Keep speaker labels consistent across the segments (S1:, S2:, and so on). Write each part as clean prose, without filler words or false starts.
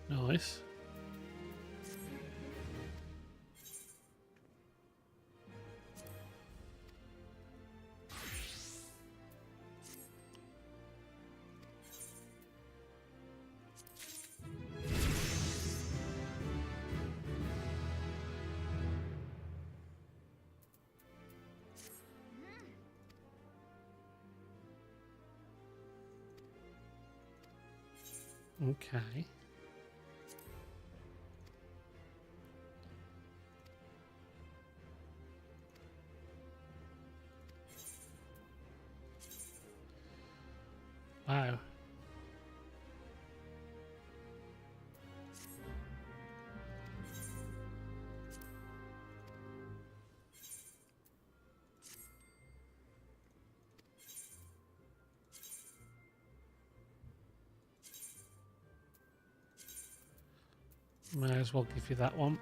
S1: Nice. Okay. Wow. May as well give you that one.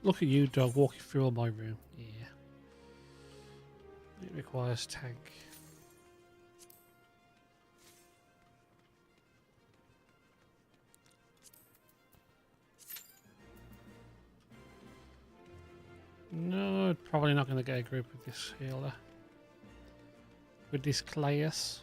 S1: Look at you, dog, walking through all my room. Yeah. It requires tank. No, probably not going to get a group with this healer. With this Claes.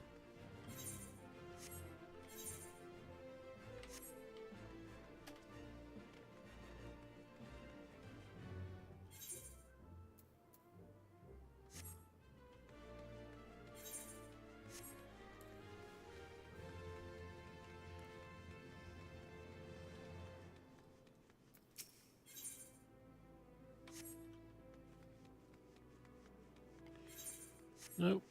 S1: Nope.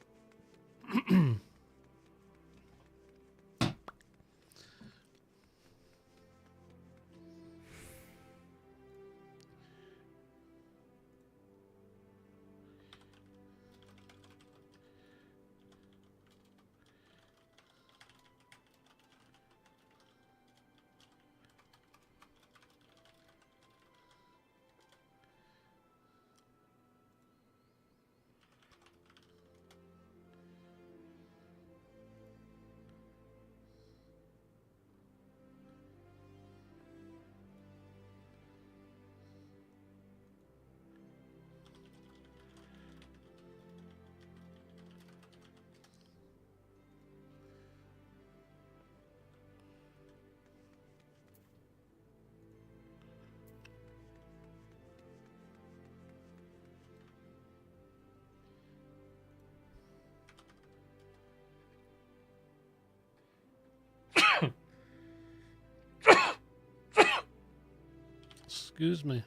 S1: Excuse me.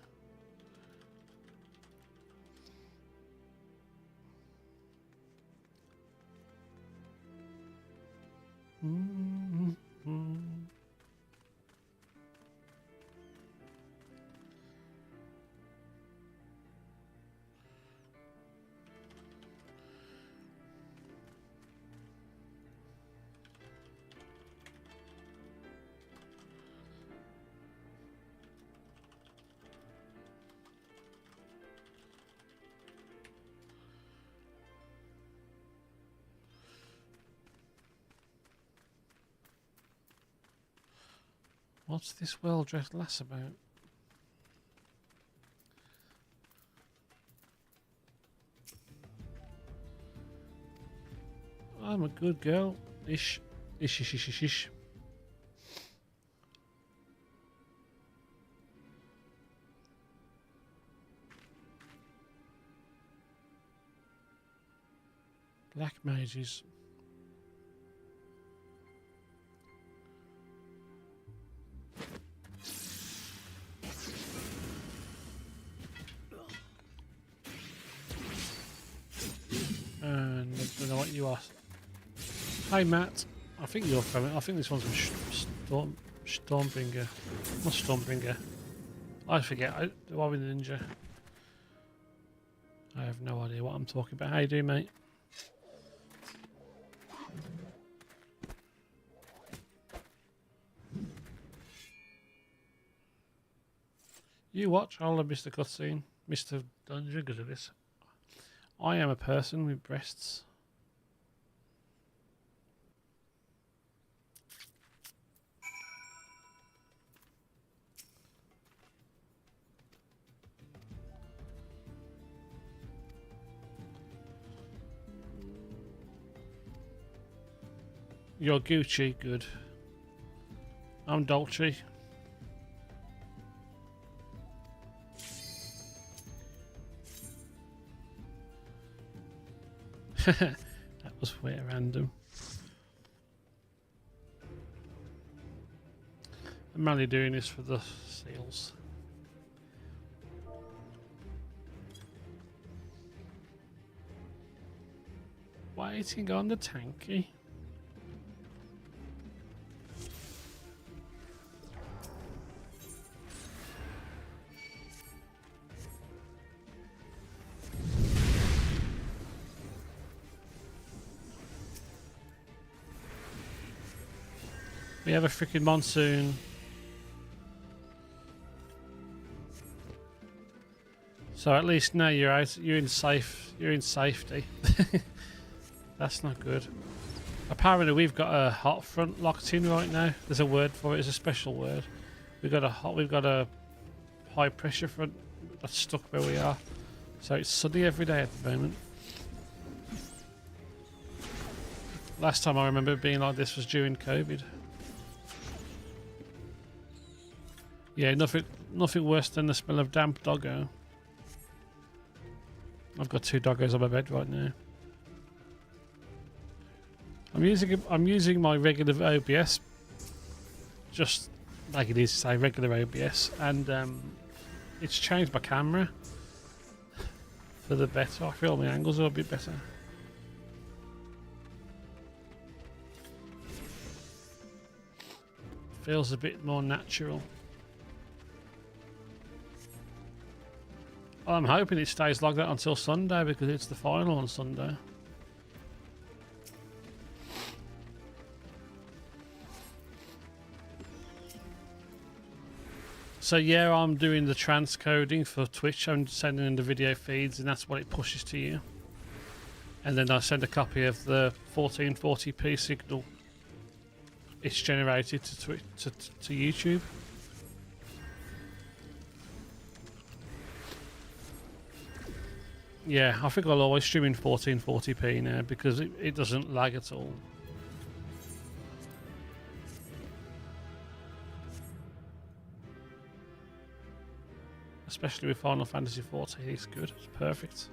S1: What's this well-dressed lass about? I'm a good girl. Ish. Ish, ish, ish, ish, ish. Black mages. And I don't know what you are. Hi Matt. I think you're coming. I think this one's from Stormbringer. Not Stormbringer. I forget. Do I with the ninja? I have no idea what I'm talking about. How you doing, mate? You watch, I'll miss the cutscene. Mr. Dungeon, because of this. I am a person with breasts. You're Gucci, good. I'm Dolce. That was way random. I'm only doing this for the seals. Waiting on the tanky. We have a freaking monsoon. So at least now you're out. You're in safety. That's not good. Apparently we've got a hot front locked in right now. There's a word for it. It's a special word. We've got a high pressure front that's stuck where we are. So it's sunny every day at the moment. Last time I remember it being like this was during COVID. Yeah, nothing worse than the smell of damp doggo. I've got 2 doggos on my bed right now. I'm using my regular OBS, just like it is to say regular OBS, and it's changed my camera for the better. I feel my angles are a bit better. Feels a bit more natural. Well, I'm hoping it stays like that until Sunday because it's the final on Sunday. So yeah, I'm doing the transcoding for Twitch. I'm sending in the video feeds and that's what it pushes to you. And then I send a copy of the 1440p signal it's generated to YouTube. Yeah, I think I'll always stream in 1440p now because it doesn't lag at all. Especially with Final Fantasy XIV, it's good. It's perfect.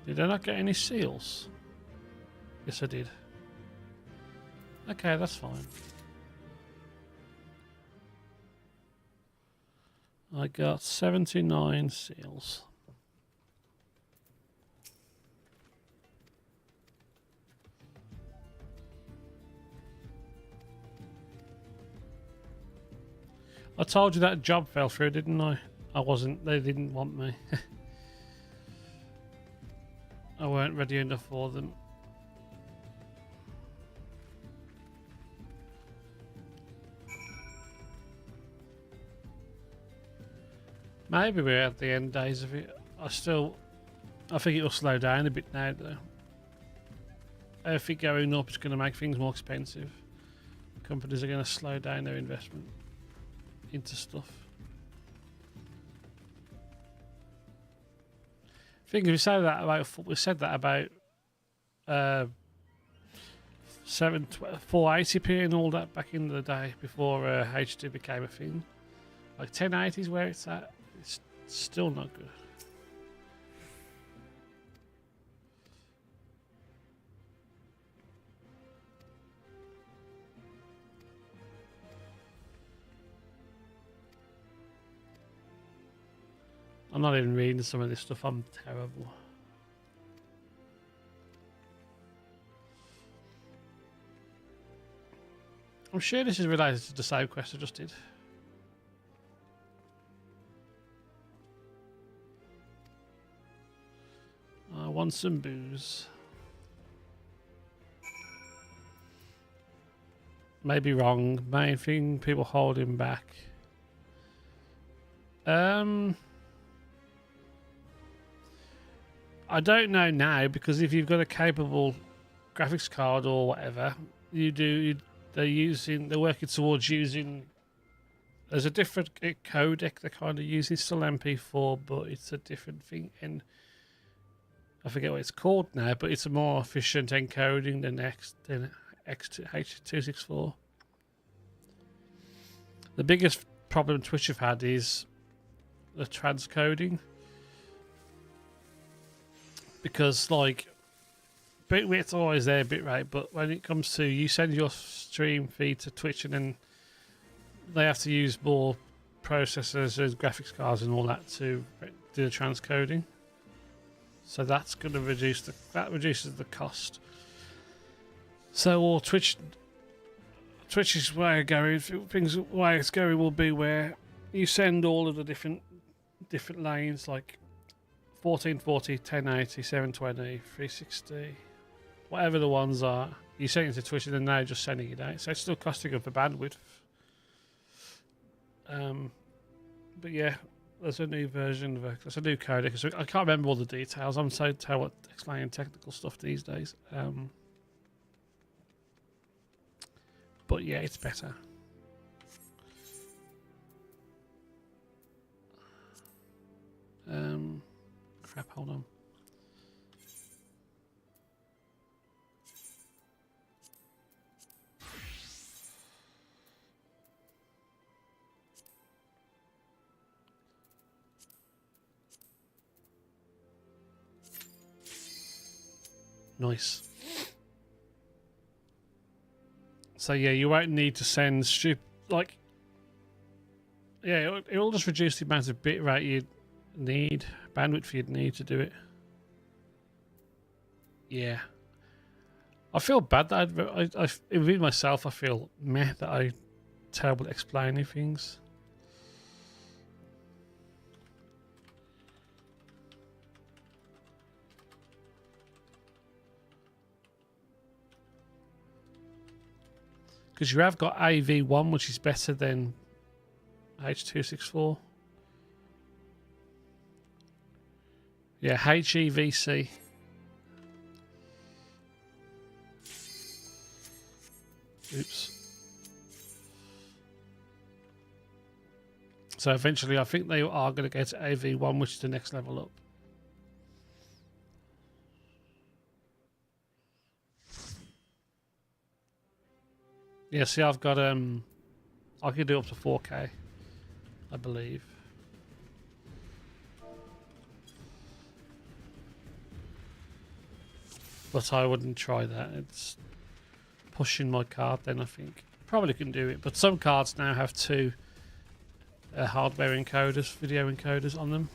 S1: Did I not get any seals? Yes, I did. Okay, that's fine. I got 79 seals. I told you that job fell through, didn't I? They didn't want me. I weren't ready enough for them. Maybe we're at the end days of it. I think it'll slow down a bit now though. Everything going up is going to make things more expensive. Companies are going to slow down their investment into stuff. I think we said that about 480p and all that back in the day before HD became a thing. Like 1080 is where it's at. It's still not good. I'm not even reading some of this stuff. I'm terrible. I'm sure this is related to the side quest I just did. I want some booze. May be wrong. Main thing people hold him back. I don't know now, because if you've got a capable graphics card or whatever, they're working towards using. There's a different codec they're kind of using. It's still MP4, but it's a different thing, and I forget what it's called now. But it's a more efficient encoding than H264. The biggest problem Twitch have had is the transcoding, because like bitrate's always there, bitrate, but when it comes to you send your stream feed to Twitch, and then they have to use more processors and graphics cards and all that to do the transcoding. So that's going to reduces the cost. So all Twitch's way of going, way it's going will be where you send all of the different lanes, like 1440, 1080, 720, 360, whatever the ones are. You send it to Twitch, and then they're just sending it out. So it's still costing them for bandwidth. But yeah, there's a new version of there's a new codec. So I can't remember all the details. I'm so terrible at explaining technical stuff these days. But yeah, it's better. Crap, hold on. Nice. So yeah, you won't need to send yeah, it'll just reduce the amount of bitrate you'd need, bandwidth you'd need to do it. Yeah. I feel bad that even myself, I feel meh that I'm terrible at explaining things. Because you have got AV1, which is better than H264. Yeah, HEVC. Oops. So eventually I think they are going to get to AV1, which is the next level up. Yeah, see, I've got I can do up to 4K, I believe. But I wouldn't try that. It's pushing my card then, I think. Probably can do it, but some cards now have two hardware encoders, video encoders on them.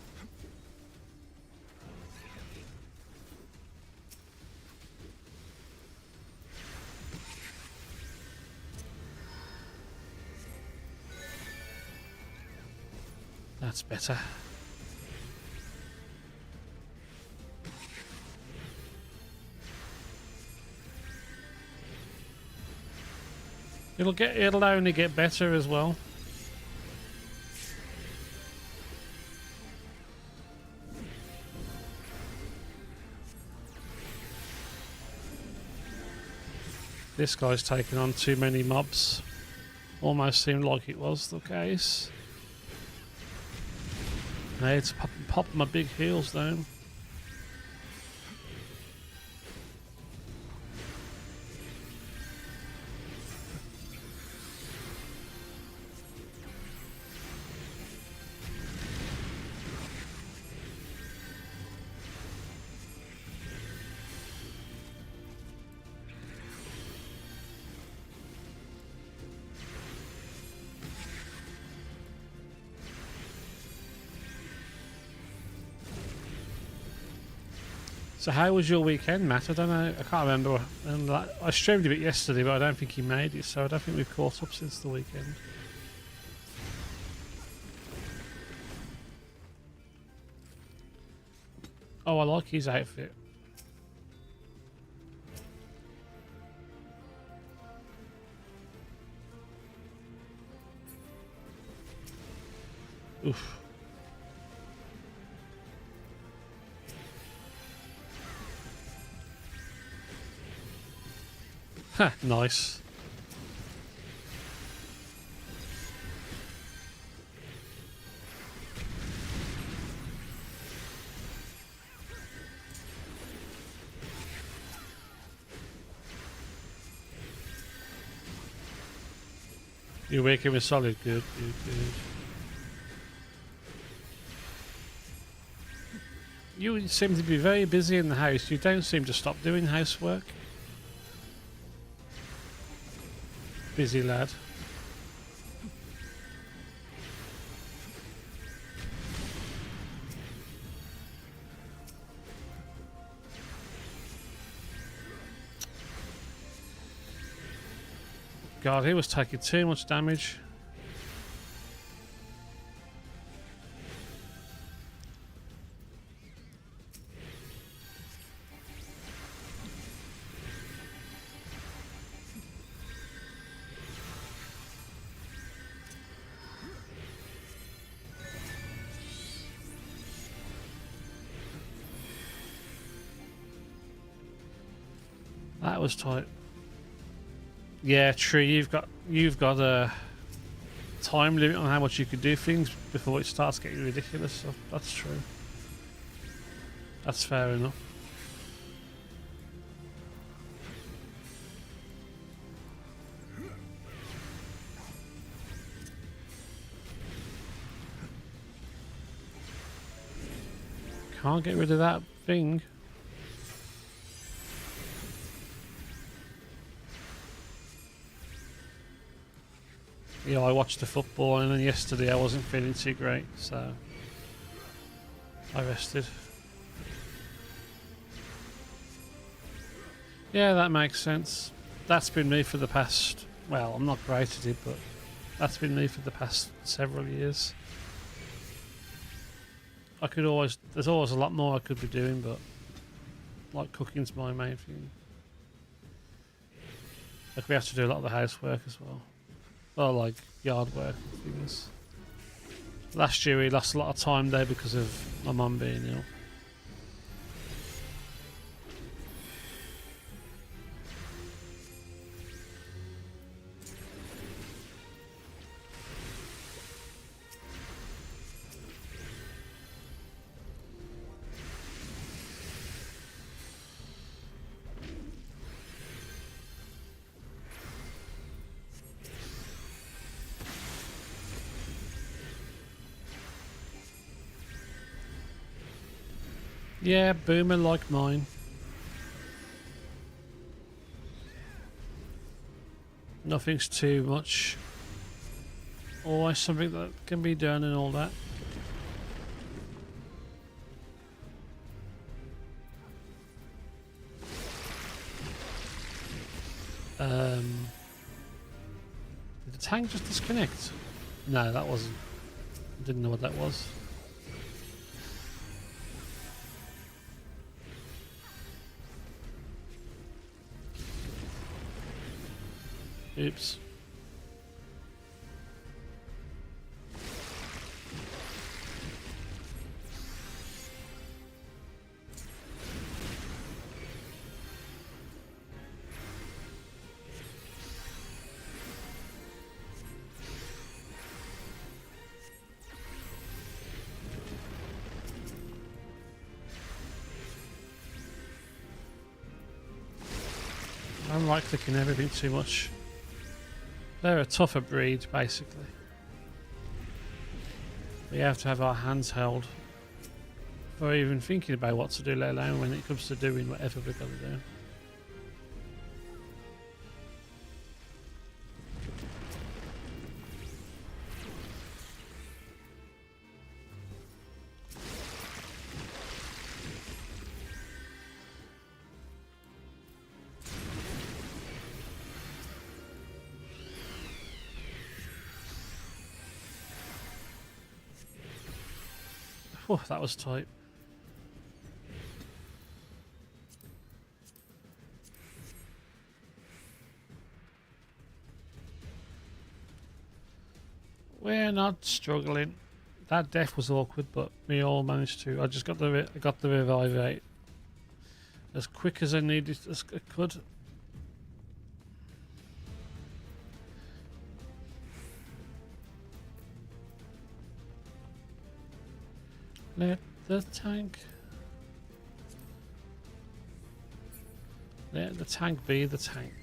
S1: That's better. It'll only get better as well. This guy's taken on too many mobs. Almost seemed like it was the case. I had to pop my big heels down. So how was your weekend, Matt? I don't know. I can't remember. And I streamed a bit yesterday, but I don't think he made it, so I don't think we've caught up since the weekend. Oh, I like his outfit. Oof. Ha, nice. You're working with solid. Good, good, good. You seem to be very busy in the house. You don't seem to stop doing housework. Busy lad. God, he was taking too much damage. That was tight. Yeah, true. You've got a time limit on how much you can do things before it starts getting ridiculous. So that's true. That's fair enough. Can't get rid of that thing. Yeah, I watched the football and then yesterday I wasn't feeling too great, so I rested. Yeah, that makes sense. That's been me for the past, well, I'm not great at it, but that's been me for the past several years. There's always a lot more I could be doing, but like cooking's my main thing. Like we have to do a lot of the housework as well. Well, like yard work and things. Last year we lost a lot of time there because of my mum being ill. Yeah, boomer like mine. Nothing's too much. Always something that can be done and all that. Did the tank just disconnect? No, that wasn't. Didn't know what that was. Oops. I don't like clicking everything too much. They're a tougher breed, basically. We have to have our hands held for even thinking about what to do, let alone when it comes to doing whatever we're going to do. Oh, that was tight. We're not struggling. That death was awkward, but we all managed to. I just got the revive out as quick as I needed, as I could. Let the tank be the tank.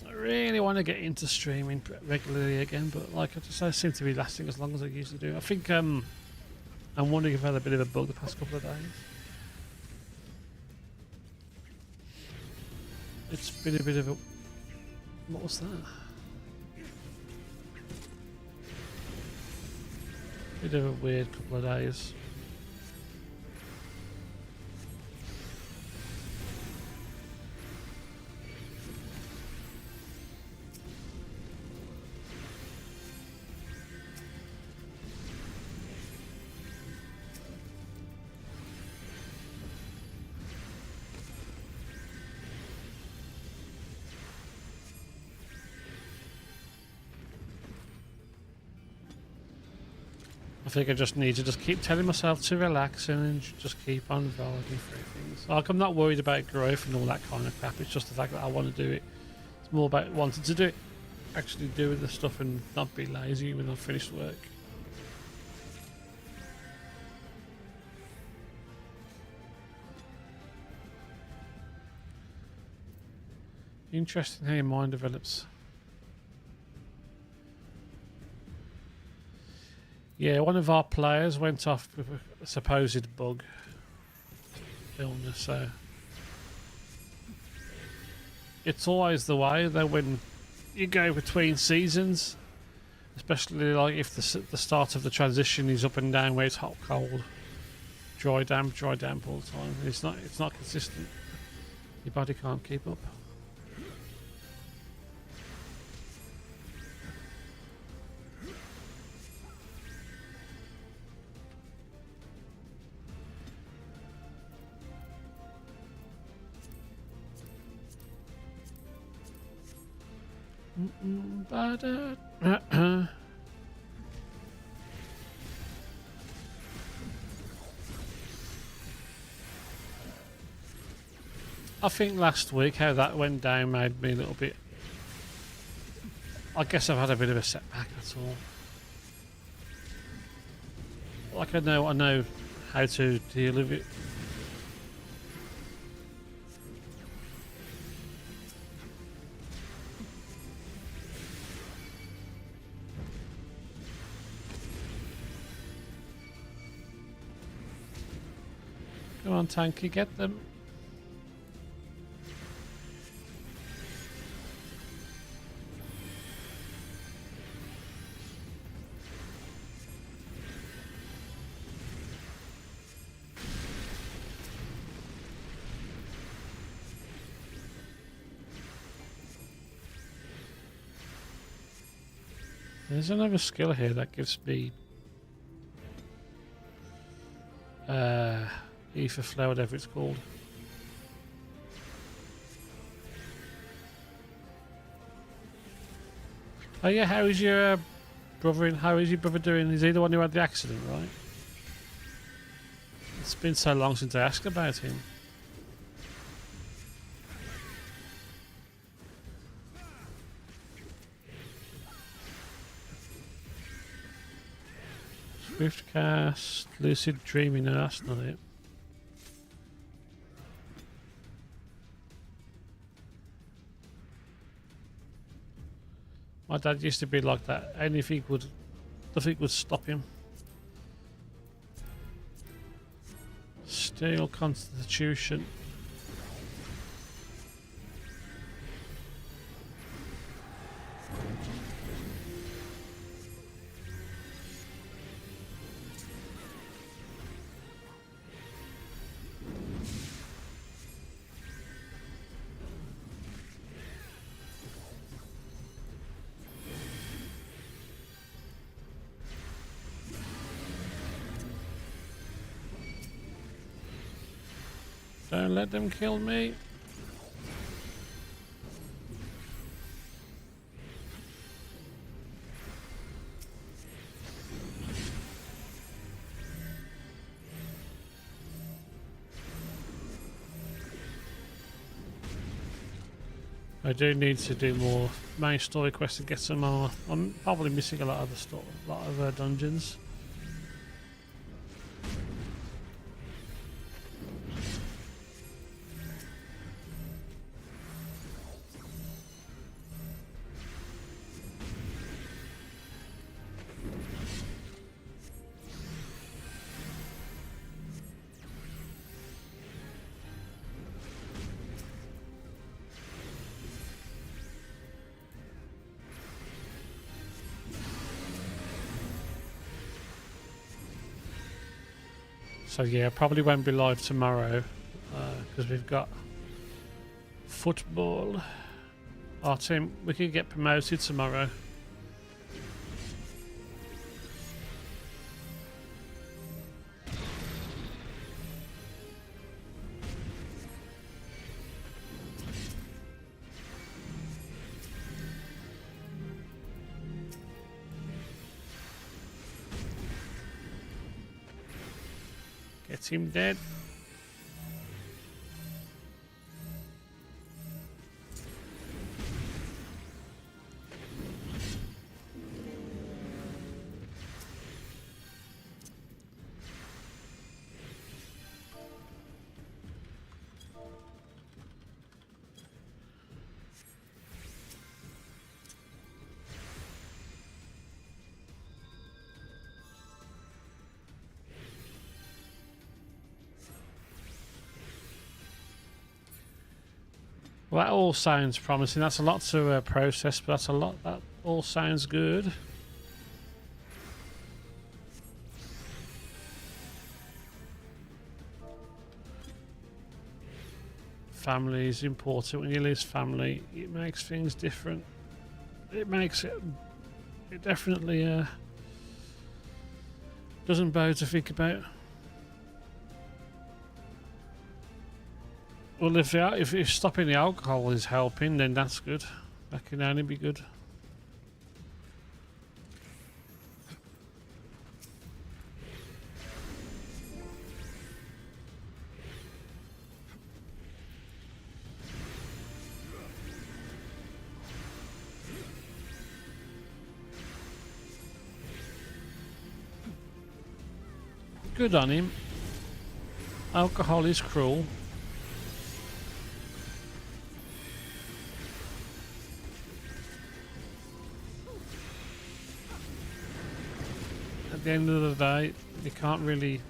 S1: I really want to get into streaming regularly again, but like I seem to be lasting as long as I usually do. I think I'm wondering if I've had a bit of a bug the past couple of days. It's been a bit of a... What was that? Bit of a weird couple of days. I think I just need to just keep telling myself to relax and just keep on rolling through things. Like, I'm not worried about growth and all that kind of crap. It's just the fact that I want to do it. It's more about wanting to do it, actually doing the stuff and not be lazy when I've finished work. Interesting how your mind develops. Yeah, one of our players went off with a supposed bug illness, so it's always the way though when you go between seasons, especially like if the start of the transition is up and down where it's hot, cold, dry, damp all the time. It's not consistent. Your body can't keep up. I think last week how that went down made me a little bit... I guess I've had a bit of a setback, that's all. Like I know how to deal with it. Come on, Tanky, get them. There's another skill here that gives me ether flow, whatever it's called. Oh yeah, how is your brother? How is your brother doing? Is he the one who had the accident, right? It's been so long since I asked about him. Swift cast, lucid dreaming. No, that's not it. My dad used to be like that. Nothing would stop him. Steel constitution. Don't let them kill me. I do need to do more main story quests to get some more. I'm probably missing a lot of the story, a lot of dungeons. So yeah, probably won't be live tomorrow because we've got football. Our team, we could get promoted tomorrow. Get him dead. Well, that all sounds promising. That's a lot to process, but that's a lot. That all sounds good. Family is important. When you lose family, it makes things different. It makes it. It definitely doesn't bode to think about. Well, if stopping the alcohol is helping, then that's good. That can only be good. Good on him. Alcohol is cruel. At the end of the day, you can't really...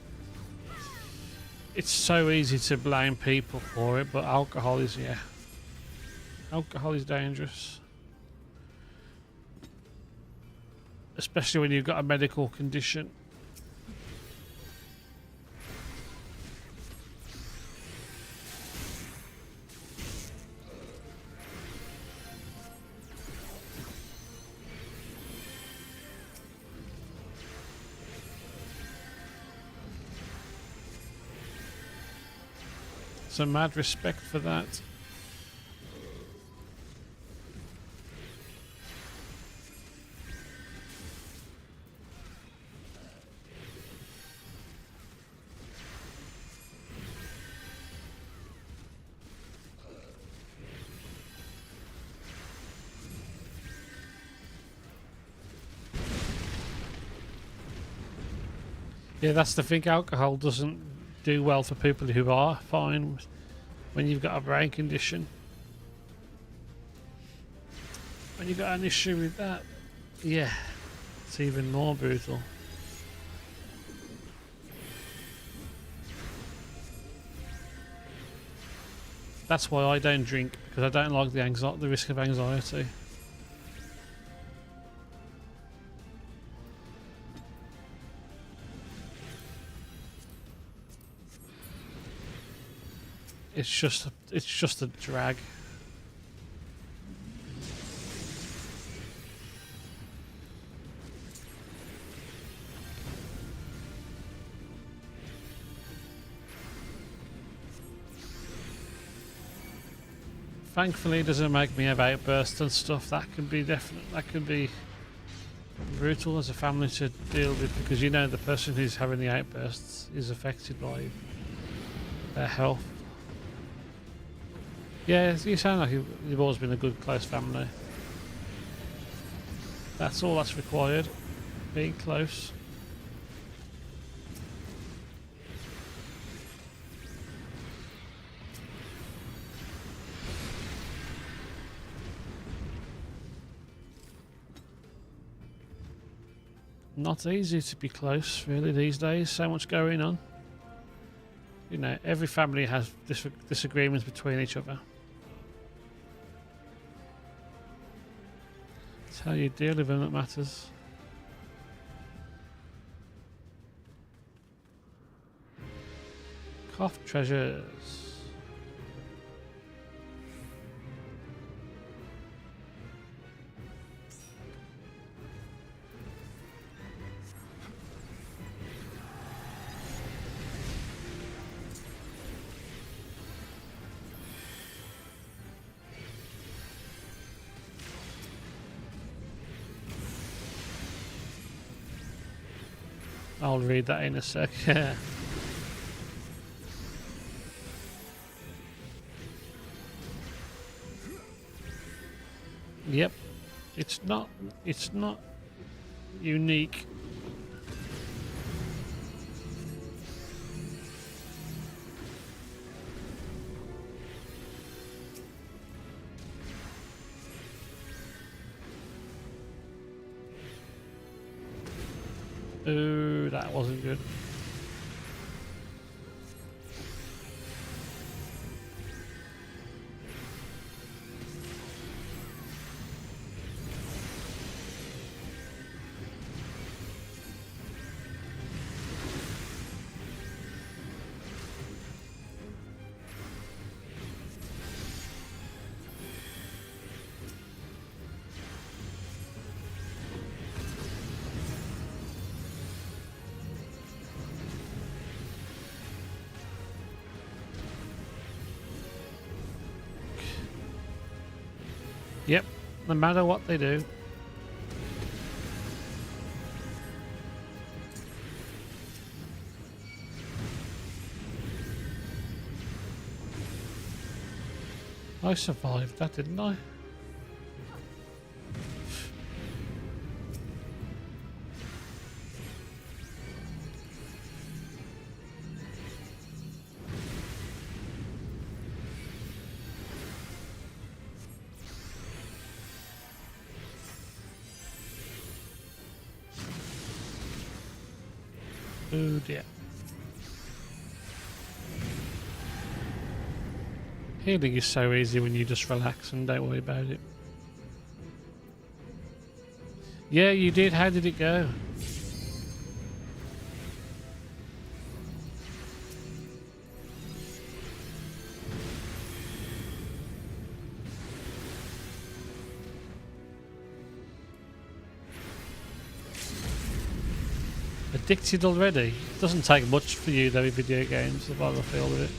S1: It's so easy to blame people for it, but alcohol is, yeah. Alcohol is dangerous. Especially when you've got a medical condition. So mad respect for that. Yeah, that's the thing. Alcohol doesn't do well for people who are fine when you've got a brain condition. When you've got an issue with that, yeah, it's even more brutal. That's why I don't drink, because I don't like the risk of anxiety. It's just a drag. Thankfully, it doesn't make me have outbursts and stuff. That can be that can be brutal as a family to deal with, because you know the person who's having the outbursts is affected by their health. Yeah, you sound like you've always been a good, close family. That's all that's required. Being close. Not easy to be close, really, these days. So much going on. You know, every family has disagreements between each other. It's how you deal with them that matters. Cough treasures. I'll read that in a sec. Yep. It's not unique. Ooh, that wasn't good. Yep, no matter what they do. I survived that, didn't I? Oh dear. Healing is so easy when you just relax and don't worry about it. Yeah, you did. How did it go? Addicted already? Doesn't take much for you though in video games, if I feel with it.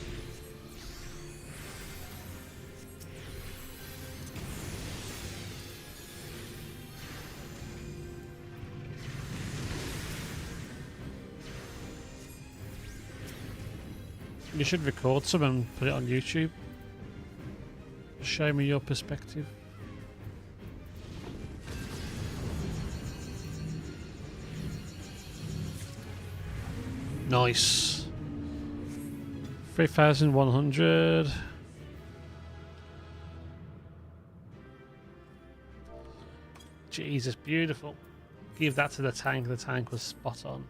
S1: You should record some and put it on YouTube. Show me your perspective. Nice. 3,100. Jesus, beautiful. Give that to the tank. The tank was spot on.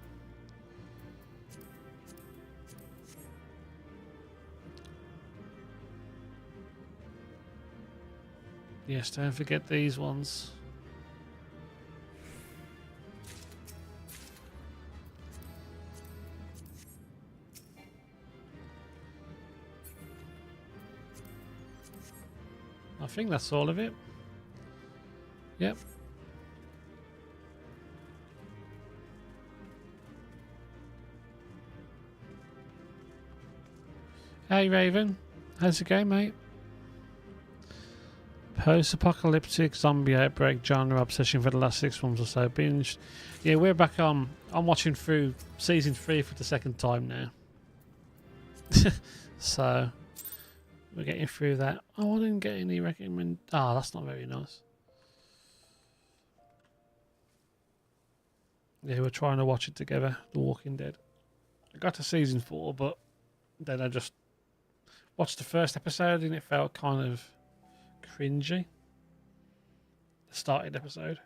S1: Yes, don't forget these ones. I think that's all of it. Yep. Hey Raven, how's it going, mate? Post-apocalyptic zombie outbreak genre obsession for the last 6 months or so. Binged. Yeah, we're back on. I'm watching through season 3 for the second time now. So we're getting through that. Oh, I didn't get any recommend. Ah, that's not very nice. Yeah, we're trying to watch it together. The Walking Dead. I got to season 4, but then I just watched the first episode and it felt kind of cringy. The started episode.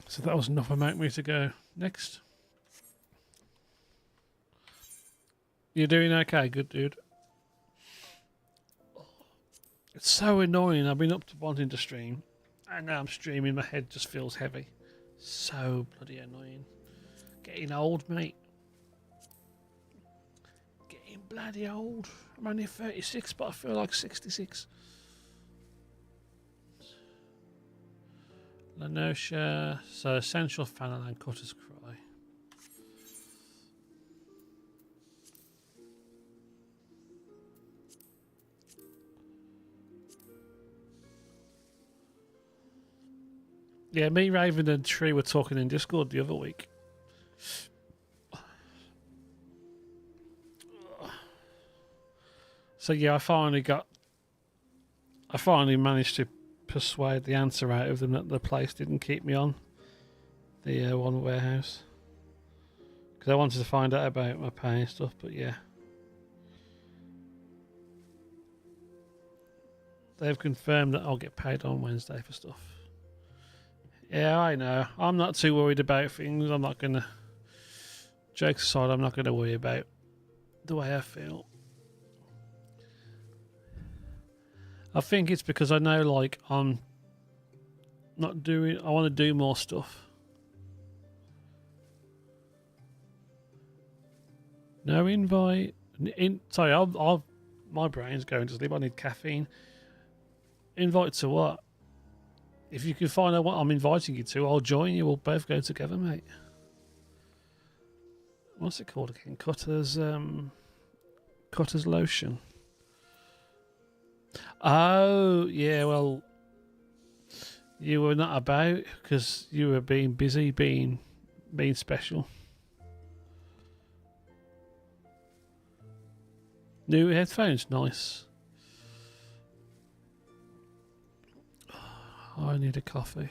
S1: So that was enough about me to go next. You're doing okay, good dude. It's so annoying. I've been up to wanting to stream, and now I'm streaming. My head just feels heavy. So bloody annoying. Getting old, mate. Getting bloody old. I'm only 36, but I feel like 66. Lanosha. So essential Fanel and Cutter's Cry. Yeah, me, Raven, and Tree were talking in Discord the other week. So yeah, I finally managed to persuade the answer out of them that the place didn't keep me on the one warehouse. Because I wanted to find out about my pay and stuff, but yeah. They've confirmed that I'll get paid on Wednesday for stuff. Yeah, I know. I'm not too worried about things. I'm not going to... Jokes aside, I'm not going to worry about the way I feel. I think it's because I know, like, I'm not doing... I want to do more stuff. No invite. Sorry, I'll... My brain's going to sleep. I need caffeine. Invite to what? If you can find out what I'm inviting you to, I'll join you. We'll both go together, mate. What's it called again? Cutter's lotion. Oh, yeah, well, you were not about because you were being busy, being special. New headphones, nice. I need a coffee.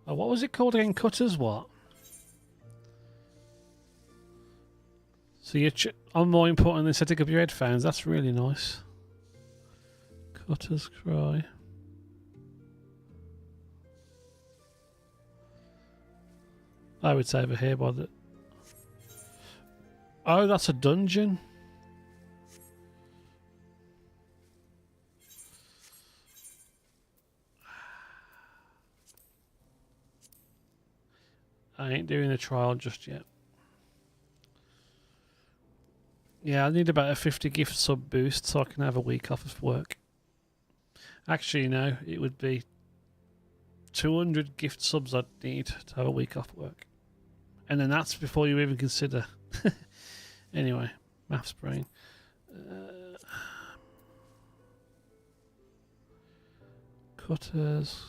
S1: Oh, what was it called again? Cutters what? So I'm more important than setting up your headphones. That's really nice. Cutter's Cry. I would say over here by the... Oh, that's a dungeon. I ain't doing a trial just yet. Yeah, I need about a 50 gift sub boost so I can have a week off of work. Actually, no, it would be 200 gift subs I'd need to have a week off work. And then that's before you even consider. Anyway, maths brain. Cutters.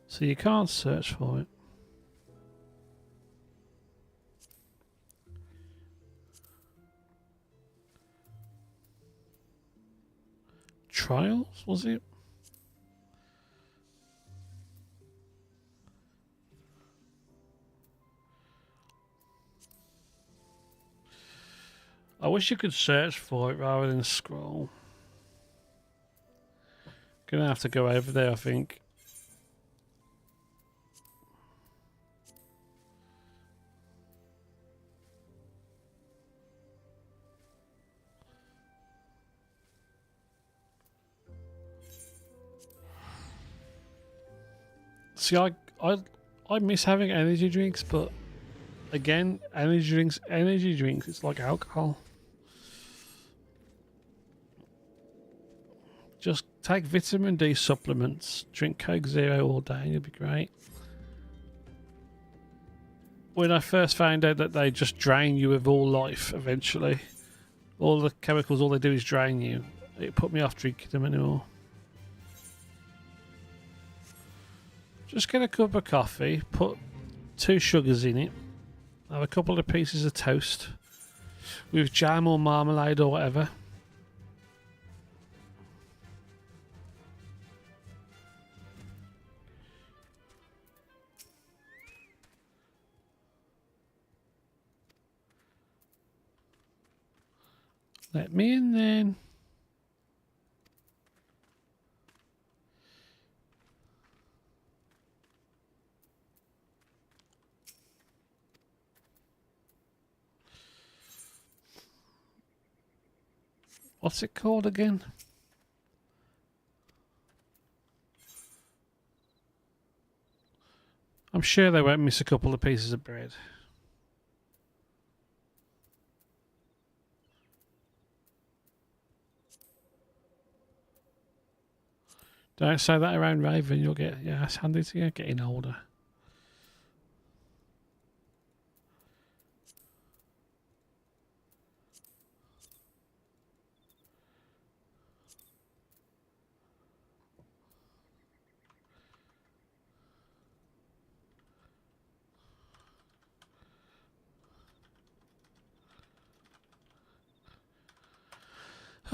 S1: So you can't search for it. Trials, was it? I wish you could search for it rather than scroll. Gonna have to go over there, I think. See, I miss having energy drinks, but again, energy drinks, it's like alcohol. Just take vitamin D supplements, drink Coke Zero all day, and you'll be great. when I first found out that they just drain you of all life eventually, all the chemicals, all they do is drain you, it put me off drinking them anymore. Just get a cup of coffee, put 2 sugars in it, have a couple of pieces of toast with jam or marmalade or whatever. Let me in then. What's it called again? I'm sure they won't miss a couple of pieces of bread. Don't say that around Raven, you'll get your ass handed to you getting older.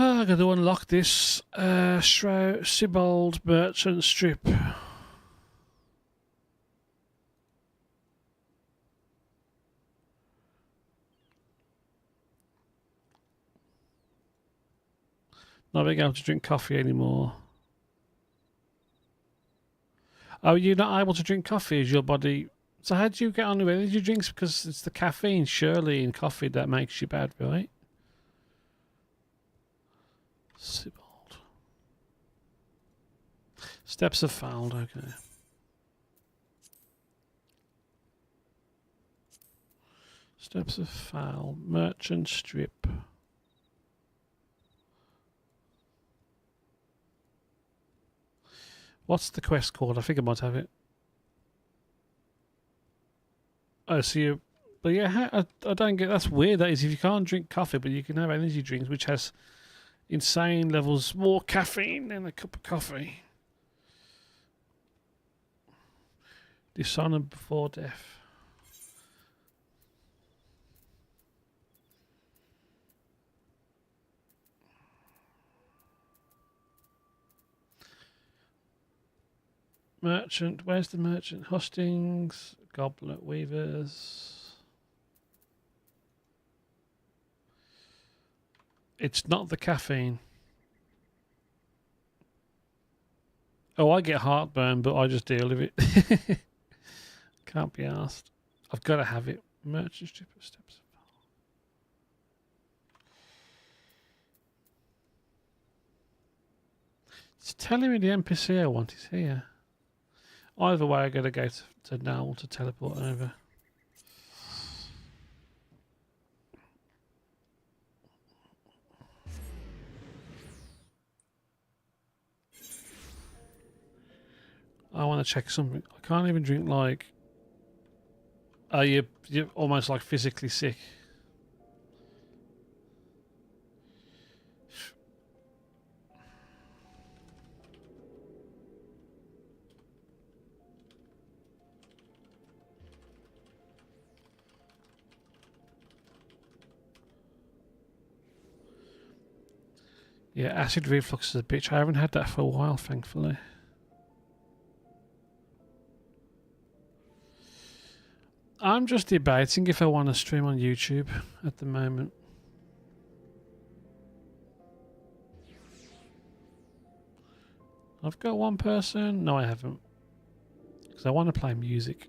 S1: Oh, I got to unlock this Sibold Merchant Strip. Not being able to drink coffee anymore. Oh, you're not able to drink coffee? Is your body... So how do you get on with energy drinks? Because it's the caffeine, surely, in coffee that makes you bad, right? Sibold. Steps have fouled, okay. Steps have fouled. Merchant Strip. What's the quest called? I think I might have it. Oh, so you... But yeah, I don't get... That's weird, that is. If you can't drink coffee, but you can have energy drinks, which has insane levels more caffeine than a cup of coffee. Dishonored before death. Merchant, where's the merchant? Hustings, Goblet Weavers. It's not the caffeine. Oh, I get heartburn, but I just deal with it. Can't be asked. I've got to have it. Merchant Strip of Steps. It's telling me the NPC I want is here. Either way, I got to go to Null to teleport over. I want to check something. I can't even drink like... Oh, you're almost like physically sick. Yeah, acid reflux is a bitch. I haven't had that for a while, thankfully. I'm just debating if I want to stream on YouTube at the moment. I've got one person. No, I haven't. Because I want to play music.